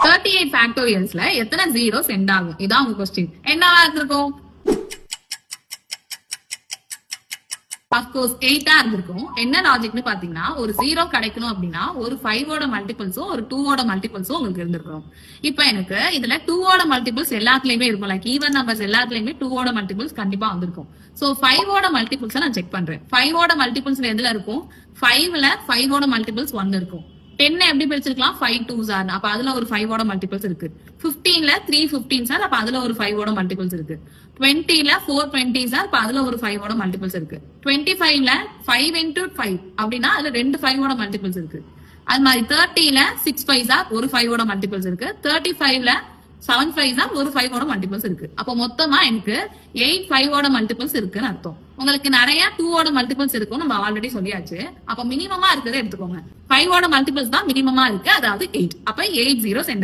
38 ஃபேக்டோரியல்ஸ்ல எத்தனை zero send ஆகும்? இதான் உங்க கொஸ்டின். என்னவா இருந்திருக்கும்? அப்கோர்ஸ் 8 இருந்திருக்கும். என்ன லாஜிக்னு பாத்தீங்கன்னா, ஒரு 0 கிடைக்கணும் அப்படின்னா ஒரு 5 ஓட மல்டிபிள்ஸும் ஒரு 2 ஓட மல்டிபிள்ஸும் உங்களுக்கு இருந்திருக்கும். இப்ப எனக்கு இதுல 2 ஓட மல்டிபிள்ஸ் எல்லாத்துலயுமே இருக்கும். லைக் ஈவன் நம்பர்ஸ் எல்லாத்துலயுமே 2 ஓட மல்டிபிள்ஸ் கண்டிப்பா வந்திருக்கும். சோ 5 ஓட மல்டிபிள்ஸ் நான் செக் பண்றேன். 5 ஓட மல்டிபிள்ஸ்ல எதுல இருக்கும்? 5ல 5 ஓட மல்டிபிள்ஸ் 1 இருக்கும். 10 எப்படி பிரிச்சிருக்கலாம்? 5 2s ஆர். அப்ப அதுல ஒரு 5 ஓட மல்டிபிள்ஸ் இருக்கு. 15ல 3 15s ஆர். அப்ப அதுல ஒரு 5 ஓட மல்டிபிள்ஸ் இருக்கு. 20ல 4 20s ஆர். அப்ப அதுல ஒரு 5 ஓட மல்டிபிள்ஸ் இருக்கு. 25ல 5 into 5 அப்படின்னா அதுல 2 5 ஓட மல்டிபிள்ஸ் இருக்கு. அது மாதிரி 30ல 6 5s ஆர். ஒரு 5 ஓட மல்டிபிள்ஸ் இருக்கு. 35ல 7 5s ஆர். ஒரு 5 ஓட மல்டிபிள்ஸ் இருக்கு. அப்ப மொத்தமா எனக்கு 8 5 ஓட மல்டிபிள்ஸ் இருக்குன்னு அர்த்தம். உங்களுக்கு நிறைய 2 ஓட மல்டிபிள்ஸ் இருக்கும், நம்ம ஆல்ரெடி சொல்லியாச்சு. அப்ப மினிமமா இருக்கிறத எடுத்துக்கோங்க. 5 ஓட மல்டிபிள்ஸ் தான் மினிமமா இருக்கு, அதாவது 8. அப்ப 8 zeros